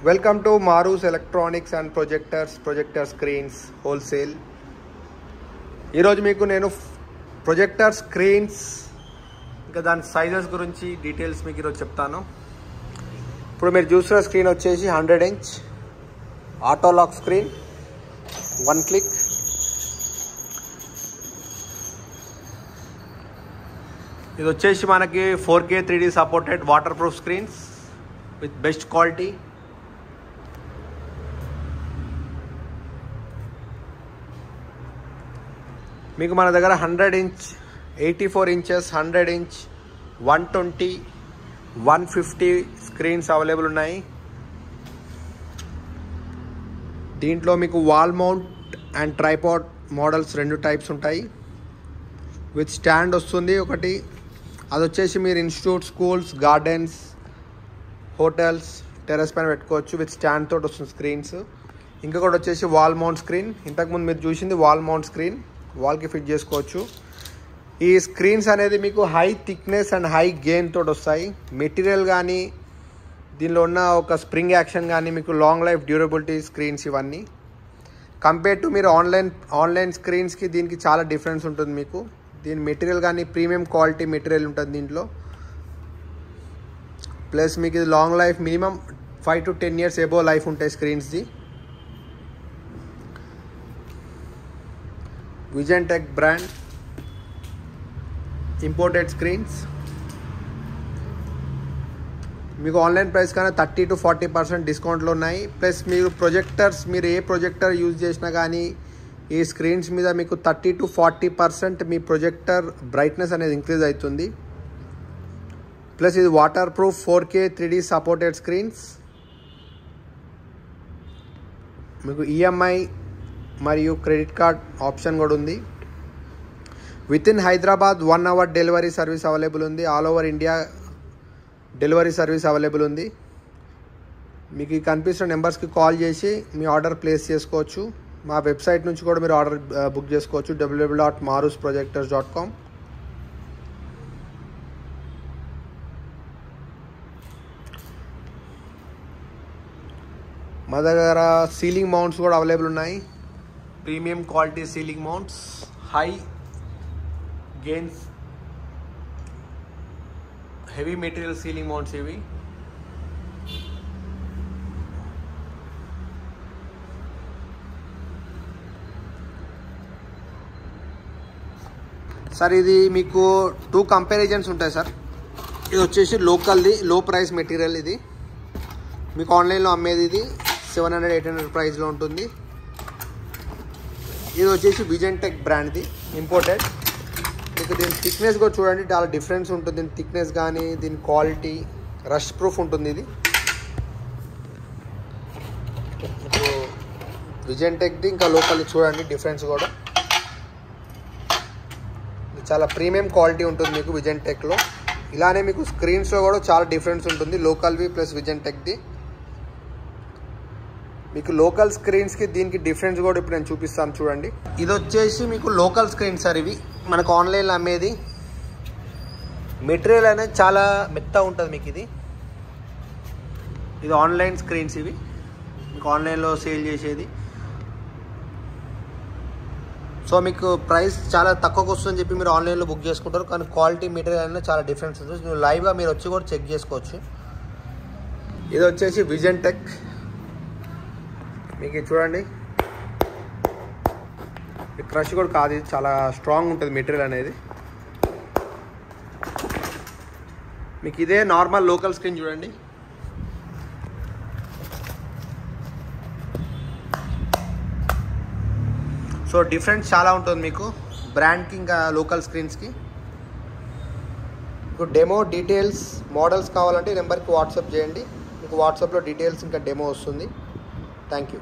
Welcome to Maroos electronics and projector screens wholesale. ఈరోజు మీకు నేను ప్రొజెక్టర్ స్క్రీన్స్ ఇంకా దాని సైజెస్ గురించి డీటెయిల్స్ మీకు ఈరోజు చెప్తాను. ఇప్పుడు మీరు చూస్తున్న స్క్రీన్ వచ్చేసి 100 inch auto lock screen, 1 click. ఇది వచ్చేసి మనకి 4K 3D supported water proof screens with best quality. మీకు మన దగ్గర 100 inch, 84 inches, 100 inch, 120, 150 screens available ఉన్నాయి. దీంట్లో మీకు wall mount and tripod models 2 types ఉంటాయి. విత్ స్టాండ్ వస్తుంది ఒకటి, అది వచ్చేసి మీరు institute, schools, gardens, hotels, terrace పైన పెట్టుకోవచ్చు. విత్ స్టాండ్ తోటి వస్తుంది స్క్రీన్స్. ఇంకొకటి వచ్చేసి వాల్ మౌంట్ స్క్రీన్. ఇంతకుముందు మీరు చూసింది వాల్ మౌంట్ స్క్రీన్, వాల్కి ఫిట్ చేసుకోవచ్చు. ఈ స్క్రీన్స్ అనేది మీకు high thickness and high gain తోటి వస్తాయి. మెటీరియల్ కానీ దీనిలో ఉన్న ఒక స్ప్రింగ్ యాక్షన్ కానీ మీకు లాంగ్ లైఫ్ డ్యూరబిలిటీ స్క్రీన్స్ ఇవన్నీ. కంపేర్ టు మీరు ఆన్లైన్ స్క్రీన్స్కి దీనికి చాలా డిఫరెన్స్ ఉంటుంది. మీకు దీని మెటీరియల్ కానీ ప్రీమియం క్వాలిటీ మెటీరియల్ ఉంటుంది దీంట్లో. ప్లస్ మీకు ఇది long life, minimum 5 to 10 years above life ఉంటాయి స్క్రీన్స్ది. Visiontech brand imported screens. మీకు ఆన్లైన్ ప్రైస్ కన్నా 30 to 40% డిస్కౌంట్లో ఉన్నాయి. ప్లస్ మీరు ఏ ప్రొజెక్టర్ యూజ్ చేసినా కానీ ఈ స్క్రీన్స్ మీద మీకు 30 to 40% మీ ప్రొజెక్టర్ బ్రైట్నెస్ అనేది ఇంక్రీజ్ అవుతుంది. ప్లస్ ఇది waterproof 4K 3D supported screens. మీకు ఈఎంఐ మరియు క్రెడిట్ కార్డ్ ఆప్షన్ కూడా ఉంది. With in Hyderabad 1 hour delivery service available ఉంది. All over India delivery service available ఉంది. మీకు ఈ కనిపిస్తున్న నెంబర్స్కి కాల్ చేసి మీ ఆర్డర్ ప్లేస్ చేసుకోవచ్చు. మా వెబ్సైట్ నుంచి కూడా మీరు ఆర్డర్ బుక్ చేసుకోవచ్చు, www.marusprojectors.com. మా దగ్గర సీలింగ్ మౌంట్స్ కూడా అవైలబుల్ ఉన్నాయి. Premium quality ceiling mounts, high gains, heavy material ceiling mounts ఇవి. సార్ ఇది మీకు 2 కంపారిజన్స్ ఉంటాయి సార్. ఇది వచ్చేసి లోకల్ది, లో ప్రైస్ మెటీరియల్. ఇది మీకు ఆన్లైన్లో అమ్మేది ఇది 700-800 ప్రైస్లో ఉంటుంది. ఇది వచ్చేసి విజన్టెక్ బ్రాండ్ది ఇంపోర్టెడ్. మీకు దీని థిక్నెస్ కూడా చూడండి, చాలా డిఫరెన్స్ ఉంటుంది. దీని థిక్నెస్ కానీ దీని క్వాలిటీ రష్ ప్రూఫ్ ఉంటుంది. ఇది మీకు విజన్టెక్ది ఇంకా లోకల్ది చూడండి డిఫరెన్స్ కూడా. చాలా ప్రీమియం క్వాలిటీ ఉంటుంది మీకు విజన్టెక్లో. ఇలానే మీకు స్క్రీన్స్లో కూడా చాలా డిఫరెన్స్ ఉంటుంది, లోకల్వి ప్లస్ విజన్టెక్ది. మీకు లోకల్ స్క్రీన్స్కి దీనికి డిఫరెన్స్ కూడా ఇప్పుడు నేను చూపిస్తాను చూడండి. ఇది వచ్చేసి మీకు లోకల్ స్క్రీన్స్ సార్. ఇవి మనకు ఆన్లైన్లో అమ్మేది. మెటీరియల్ అనేది చాలా మెత్తగా ఉంటుంది మీకు. ఇది ఆన్లైన్ స్క్రీన్స్. ఇవి మీకు ఆన్లైన్లో సేల్ చేసేది. సో మీకు ప్రైస్ చాలా తక్కువకు వస్తుందని చెప్పి మీరు ఆన్లైన్లో బుక్ చేసుకుంటారు, కానీ క్వాలిటీ మెటీరియల్ అనేది చాలా డిఫరెన్స్ ఉంటుంది. మీరు లైవ్గా మీరు వచ్చి కూడా చెక్ చేసుకోవచ్చు. ఇది వచ్చేసి విజన్టెక్. మీకు చూడండి, క్రష్ కూడా కాదు, ఇది చాలా స్ట్రాంగ్ ఉంటుంది మెటీరియల్ అనేది. మీకు ఇదే నార్మల్ లోకల్ స్క్రీన్ చూడండి. సో డిఫరెన్స్ చాలా ఉంటుంది మీకు బ్రాండ్కి ఇంకా లోకల్ స్క్రీన్స్కి. మీకు డెమో డీటెయిల్స్ మోడల్స్ కావాలంటే ఈ నెంబర్కి వాట్సాప్ చేయండి. మీకు వాట్సాప్లో డీటెయిల్స్ ఇంకా డెమో వస్తుంది. Thank you.